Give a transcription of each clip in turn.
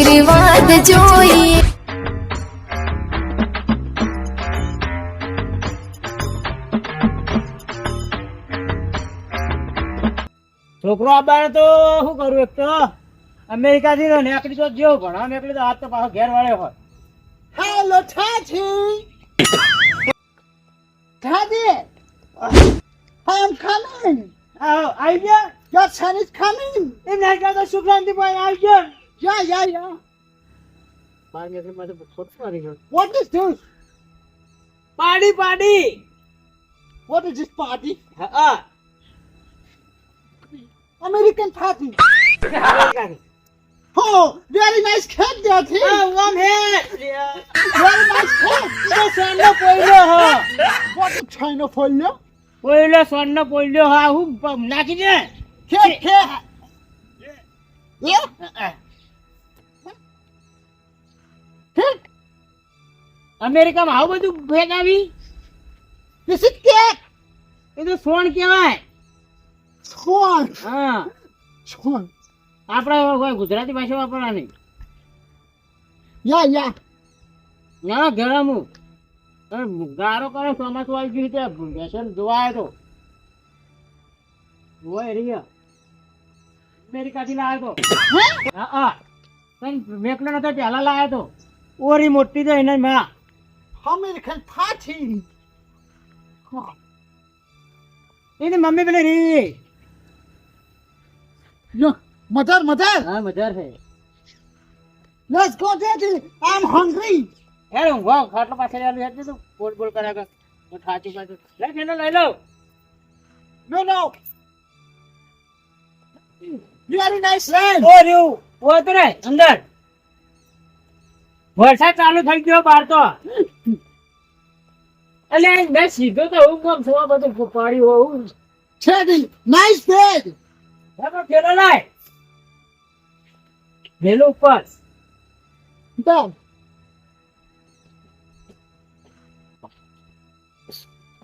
આશીર્વાદ જોઈએ. છોકરો આબાને તો શું કરું, એક તો અમેરિકા થી નીકળી તો જેવું ભણવા નીકળી તો હાથ તો પાછો ઘેર વાળે હોય. Hello, Tati. Tati, I'm coming. આવી ગયા Your son is coming. એમ ના કહો તો શુક્રાંતિ ભાઈ આવી ગયા. Yeah. બહાર નીકળી મારે ખોટું મારી ગયું. What is this? પાડી What is this party? હા American party. અમેરિકાની. Oh, very nice cake, Tati. ઓમ હે Very nice cake. તો સોનનો પોઈલો હ What is China for you? પોઈલો સોનનો પોઈલો હા હું નાખી દે. Cake. Yeah? Cake. અમેરિકામાં આવું બધું ભેગ આવી. This is cake. એ તો સોન કહેવાય. Swan. હા Swan. આપણે કોઈ ગુજરાતી ભાષા વાપરવાની. Yeah. ના ગરમું ગારો કરે ચોમાસું આવી ગયું રીતે બેસન જોવા આવ્યો તો હોય રિયા અમેરિકાથી લાવ્યો તો. હા પણ મેકલો નતો પહેલા લાવ્યો તો. ઓરી મોટી તો એને માં American party. Oh. એની મમ્મી પેલી રી. Yeah. Mother. હા મજા છે. Let's go, Daddy. I'm hungry. હેડ ઊંઘો ખાટલો પાછળ આલું હેડ તું બોલ કર્યા કર. હું થાચી પાછું લઈ ખેલો લઈ લો. No. Very nice land. ઓ રહ્યું ઓ તો રે અંદર વરસાદ ચાલુ થઈ ગયો બહાર તો. એટલે મેં સીધો તો હું કામ સવા બધું પાડ્યું હોઉં. Teddy, nice bed. હેડો ખેલો લાય વેલું ઉપર. Down.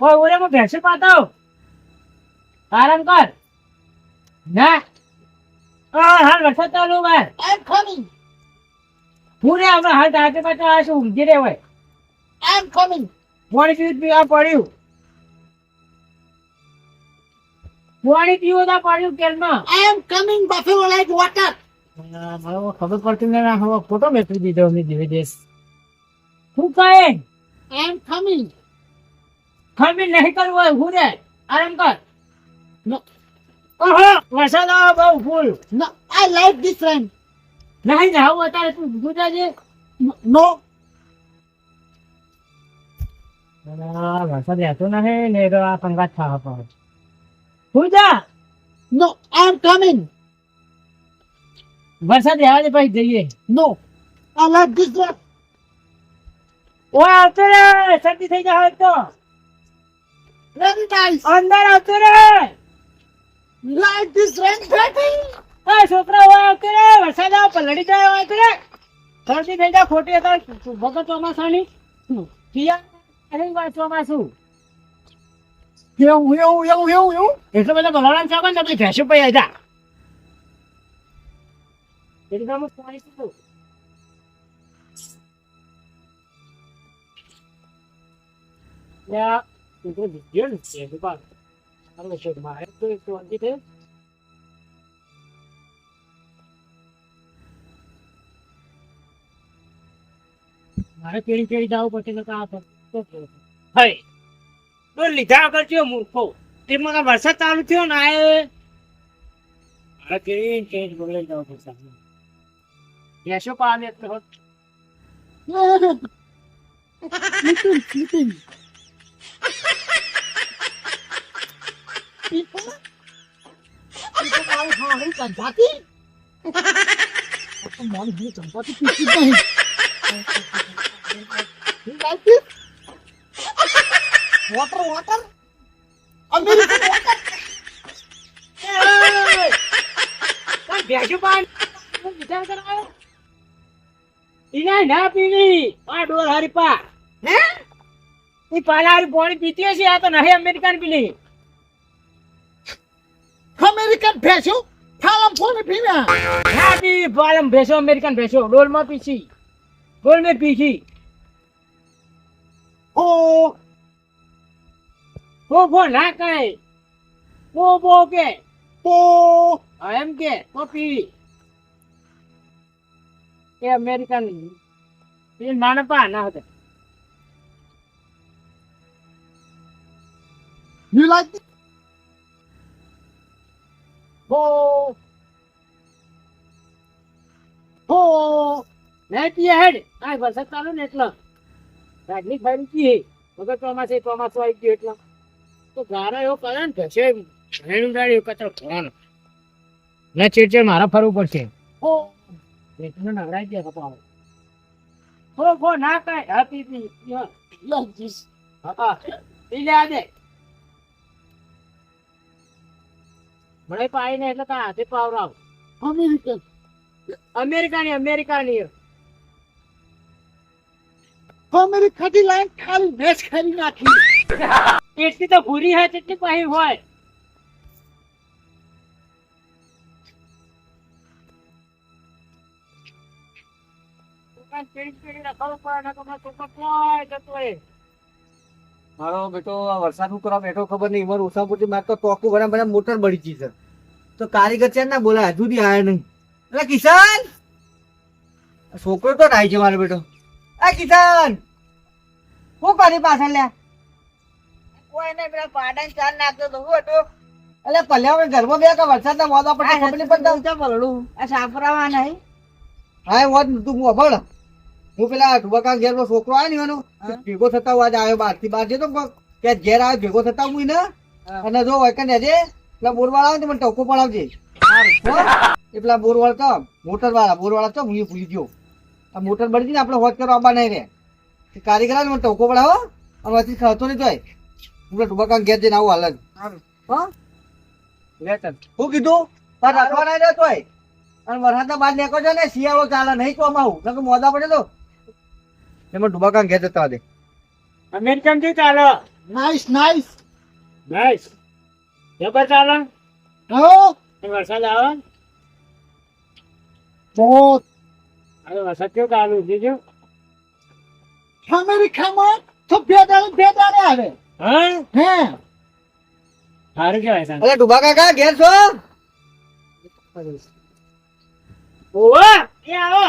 ઓય ઓરેમાં ભેંસો પાતાવ આરામ કર ના. હાલ વરસાદ ચાલુ બહાર I'm coming. પૂરે આપણે હાલ ટાટે પાછા આશું ઊંઘી રે હોય. I'm coming. પાણી પીવા પડ્યું. પાણી પીવો તો પડ્યું કેરમાં. I am coming, buffalo like water. મને ખબર પડતી ને હવે ફોટો મેળવી દીધો અમે ધીરે દેશ. શું કહે I am coming. ખમી નહીં કરવું હોય હું રે આરામ કર. No, ઓહો વરસાદ આવે બહુ ફૂલ. no, I like this land. નહીં જાવું અત્યારે તું ગુજરાતી. No, વરસાદ રહેતો નથી ને તો આ સંગાત થવા પડે. હું જા no, I am coming. વરસાદ રહેવા દે પછી જઈએ. No, I like this land. ઓય આવતો રે શરદી થઈ જાય તો Very nice. અંદર આવતો રે. Like this land, Daddy. આ છોકરા હોય આવતો રે વરસાદ આવે પલડી જાય હોય તો રે શરદી થઈ જાય ખોટી હતા વગર ચોમાસાની. ચોમાસું Yo. એટલો બધો ભલાણા છે ને તમે ભેંસો પૈ આવ્યા એટલે તમે પાણી પીધું. મારે કેડી જવું પડશે. તો લીધા આગળ થયો મૂર્ખો તેમાં વરસાદ ચાલુ થયો ને આ મારે કેડી ચેન્જ બગડે જવું પડશે. ભેંસો પાણી એટલે Sleeping. People are hungry, Gandhati. Morning, you Gandhati, you like this? Water. American water. ભેંસો પાણી વિચાર કરાયો ઈના ના પીવી આ ડોર હારી પા હે ઈ પાલા હારી પાણી પીતી હશે આ તો નહીં અમેરિકન પીલી American ભેંસો થાલમ ફોન પીવ્યા હા બી પાલમ ભેસો અમેરિકન ભેસો ડોલમાં પીસી ડોલ મેં પીસી ઓ બો ના કહે બો કે તો હા એમ કે તો પી એ અમેરિકન એ માને પા ના હતા you like it? હો નહીં પીએ હેડ આ વરસાદ ચાલુ ને એટલો રાજની ભાઈ પીએ વગર ચોમાસું આવી ગયું એટલો તો ગારો એવો કરે ને ભેસે ભેણું ગાડી એવો કચરો ખવાનો ના ચીડચીડ મારા ફરવું પડશે હો એટલું નવરાઈ ગયા કપાવ હો ના કાંઈ હા પી like this હા પી લે આજે મને પાઈ ને એટલે કાં હાથે પાવરાવ American અમેરિકાની અમેરિકાથી લાઈન ખાલી મેચ ખાલી નાખી એટલી તો ભૂરી હોય તેટલી પાહી હોય મારો બેટો આ વરસાદ નું કરવા બેઠો ખબર નહીં મારું ઓછા પૂરતી મારે તો ટોકું બના મોટર બળી ગઈ છે તો કારીગર છે ના બોલાય હજુ સુધી આવ્યા નહીં એટલે કિશન છોકરો તો નાય છે મારો બેટો આ કિશન શું કરી પાછળ લ્યા કોઈ નહીં પેલા પાડા ચાર નાખતો તો હું હતો એટલે પલ્યા ઘરમાં બે કે વરસાદ ના મોદા પડતા ખબર નહીં પડતા ઊંચા પલડું આ સાફરાવા નહીં હા વાત તું હું અભળ હું પેલા ઢુબકા ઘેર નો છોકરો આવ્યો ને એનો ભેગો થતા હું આજે આવ્યો બહાર થી બહાર જતો ત્યાં ઘેર આવ્યો ભેગો થતા હું ને અને જો વૈકન આજે પેલા બોરવાળા આવે ને મને ટોકો પડાવજે એ પેલા બોરવાળા તો બોરવાળા તો હું ભૂલી ગયો આ મોટર બળી ને આપણે હોત કરવા આવવા નહીં રે કારીગર આવે ને મને ટોકો પડાવો અને પછી ખાતો નહીં તોય હું ઢુબકા ઘેર જઈને આવું હાલ જ હા શું કીધું પણ રાખવા નહીં રહેતો હોય અને વરસાદના બહાર નીકળો છો ને શિયાળો ચાલે નહીં તો આવું મોદા પડે તો એમાં ડુબાકા ઘેર જતા દે અમેરિકન થી ચાલો નાઈસ નાઈસ નાઈસ જબર ચાલો હો વરસાદ આવે બહુ હવે વરસાદ કેવું ચાલુ બીજું અમેરિકામાં તો બે દાડે આવે હા હે સારું કેવાય સારું અરે ડુબાકા કા ઘેર છો ઓવા એ આવો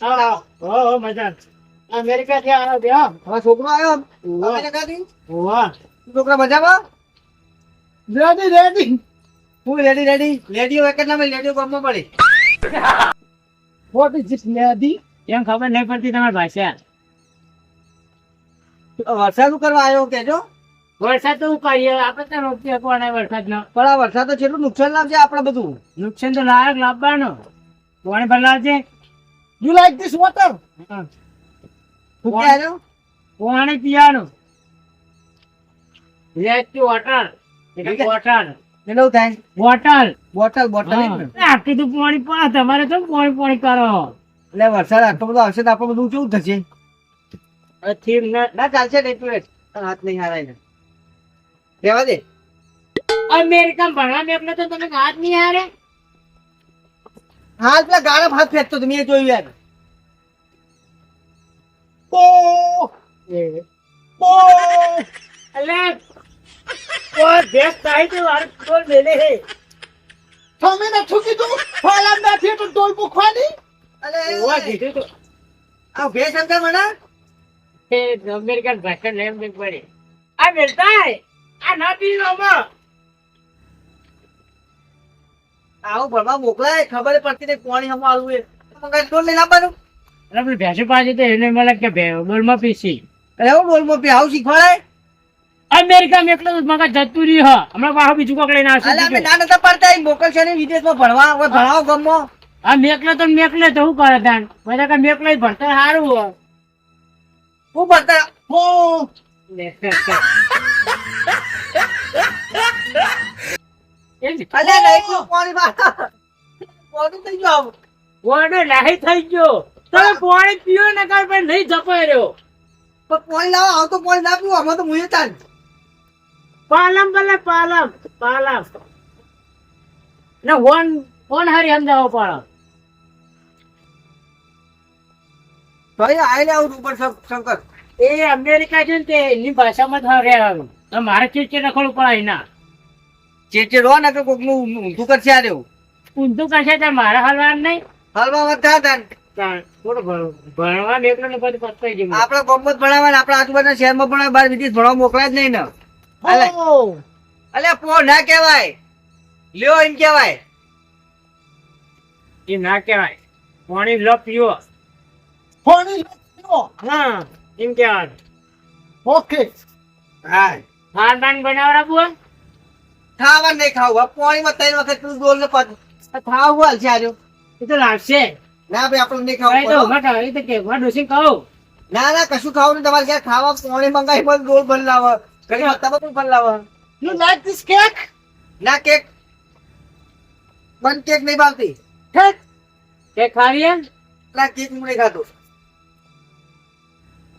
આવો મજા અમેરિકા થી આવ્યો બે હવે છોકરો આવ્યો ઓવા અમેરિકાથી ઓવા છોકરા મજામાં રેડી રેડી હું રેડી લેડીઓ એક જ નામે લેડીઓ ગામમાં પડી વોટ ઇઝ ઇટ લેડી એમ ખબર નહીં પડતી તમારી ભાષા વરસાદ નું કરવા આવ્યો કેજો વરસાદ તો કરીએ આપણે તો રોકી શકવાના વરસાદ નો પણ આ વરસાદ તો કેટલું નુકસાન લાવશે આપણે બધું નુકસાન તો લાયક લાવવાનો કોને ભલાવજે યુ લાઈક ધીસ વોટર શું કે આવ્યો પાણી પીવાનું લેટ વોટર એટલે વોટર કેટલું થાય બોટલ બોટલ આટલું તો પાણી પા તમારે તો પાણી કરો એટલે વરસાદ આટલો બધો આવશે તો આપણે બધું કેવું થશે થીમ ના ચાલશે નહીં તું હાથ નહીં હારાય ને રહેવા દે અમેરિકન ભણવા મેં તો તમે હાથ નહીં હારે હાલ પેલા ગાળા હાથ ફેંકતો તો મેં જોયું યાર ઓ ઓ એટલે ભેસ થાય તો વાર બોલ મેલે હે તમે નથી કીધું ફાલા નથી તો ડોલ મુખવાની ઓવા કીધું તો આ ભેસ અંકર મને એ અમેરિકન ભાષા નેમ દેખ પડે આ મેલતા આ ના પીનો માં આવું ભરવા મોકલાય ખબર પડતી નહીં કોણી હમ આવું એ મંગાઈ ડોલ લઈને આવવાનું આપણે ભેંસો પાસે તો એને મળે કે બોલમાં પીસી અરે હું બોલ મોપી આવું શીખવાડાય અમેરિકા માં એકલો મગજ જતું રહ્યું હા હમણાં પાછું બીજું કોક લઈને અલે અમે આવશે ના નતા પડતા મોકલશે ને વિદેશમાં ભણવા હવે ભણાવો ગમો આ મેકલે તો શું કરે તાન બધા કે મેકલે ભણતર સારું હોય હું ભણતા હો અલે નહીં તું કોણી માં કોણી થઈ ગયો કોને લાહી થઈ ગયો તમે પાણી પીઓ ને કાલ પણ નહીં જપાઈ રહ્યો પણ કોણી લાવો આવ તો કોણી ના પીવું આમાં તો મુએ ચાલ પાલમ ભલે પાલમ પાલમ ને ફોન હારી સમજાવવો પડે. તો એ આયે આવું ઉપર શંકર એ અમેરિકા છે ને તે એની ભાષામાં જ રહેવાનું. તો મારે ચીચે રખડવું પડે એના. ચેચે રો ને કે કોકનું ઊંધું કરશે આ રહ્યું ઊંધું કરશે તો મારે હાલવાનું નહીં. હાલવા વધતા હતા ને. થોડું ભણવાનું એકલો ને બધું પતાઈ ગયું. આપણા ગામમાં જ ભણાવવા આપણા આજુબાજુના શહેરમાં ભણાવે બહાર વિદેશ ભણવા મોકલાય જ નહીં ને અલે અલ્યા પો ના કહેવાય લ્યો એમ કહેવાય એ ના કહેવાય. પાણી લો પીવો. પાણી પીવો. હા એમ કહેવાનું. ઓકે. હા ખાનપાન બનાવડાવવું હોય? ખાવા નહીં ખાવું પાણીમાં 3 વખત તું ડોલ ને ખાવું હાલ છે આજો એ તો લાગશે. ના ભાઈ આપણે નહીં એ તો ખાવું ઉભા એ તો કે ડોસી કહું. ના ના કશું ખાવું નહીં તમારે ક્યાં ખાવા પાણી મંગાવી પણ ડોલ ભરી લાવે ઘણી વાર તમે પણ ભરી લાવે You like this cake? ના કેક બંધ કેક નહીં ભાવતી Cake? કે ખાવીએ? ના કેક હું નહીં ખાતો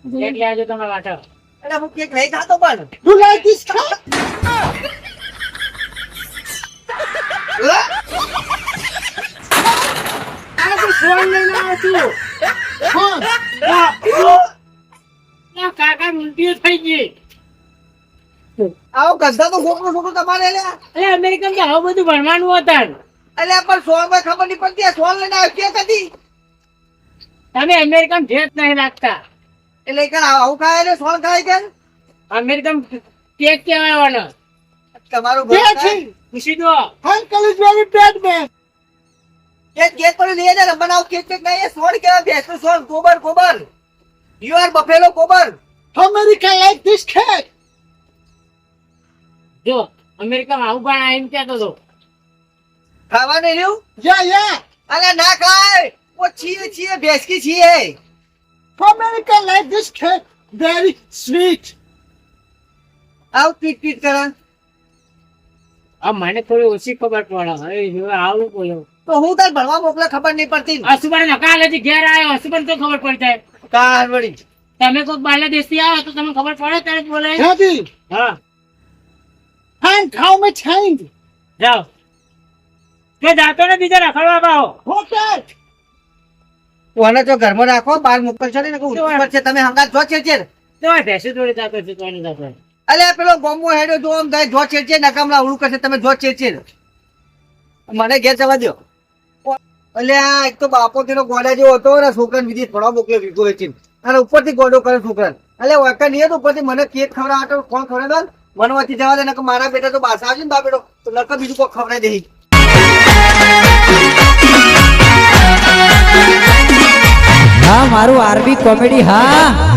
એટલે આજે તમે વાંચો. એટલે હું કેક નહીં ખાતો પણ You like this cake? આ તો ફોન લઈને આવ્યો છું. Fun. આ કાકા ઉલટીઓ થઈ ગઈ. આવો ગંધા તો છોકરું તમારે લ્યા એટલે અમેરિકન તો આવું બધું ભણવાનું હતા. એટલે પણ સોળ માં ખબર નહીં પડતી આ સોળ લઈને આવ્યો કે કદી તમે અમેરિકન ભેટ નહીં લાગતા. એટલે કે આવું ખાય ને સોળ ખાય કે અમેરિકન કેક કહેવાય. તમારું Yeah, ઘર King. પૂછી દો. Uncle is very bad man. Cake cake પર લઈ જાય બનાવ કેક કેક નહીં એ સોળ કેવા ભેંસનું સોળ ગોબર ગોબર યુ આર બફેલો ગોબર America like this cake. જો અમેરિકામાં આવું પણ આવીને કહેતો હતો. ખાવા નહીં રહ્યું Yeah, yeah. અલે ના ખાય ઓ છીએ છીએ ભેંસ કી છીએ America like this cake. Very sweet. આવ પીટ પીટ કરે આ મને થોડી ઓછી ખબર પડે. હવે આવું બોલો. તો હું તાર ભણવા મોકલે ખબર નહીં પડતી હસુબન કાલે જ ઘેર આવ્યો. હસુબન તો ખબર પડી જાય. કાર વળી તમે કોઈક બાંગ્લાદેશ થી આવો તો તમને ખબર પડે ત્યારે જ બોલાય. Daddy, હા hand how much hand? જાઓ. કે જાતો ને બીજા રખડવા પાઓ. Okay. કોને તો ઘરમાં રાખો બહાર મોકલશો ને કે ઉઠી પડશે તમે હંગાત જો છે તો ભેંસુ જોડે જાતો છે તો નહીં જાતો. અલે પેલો ગોમો હેડો જો આમ થાય જો છે નકામલા ઉડું કરશે તમે જો છે મને ઘેર જવા દો અલે આ એક તો બાપો તેનો ગોડા જેવો હતો ને છોકરાને વિદેશ ભણવા મોકલ્યો વીગો વેચીને અને ઉપરથી ગોડો કરે છોકરાને અલે વાકા નહીં હતો ઉપરથી મને કેક ખવડાવે તો કોણ ખવડાવે મનવાથી જવા દે ને કે મારા બેટા તો બાસ આવશે ને બા બેટો તો નકર બીજું કોઈ ખવડાવી દે હા મારું આરબી કોમેડી હા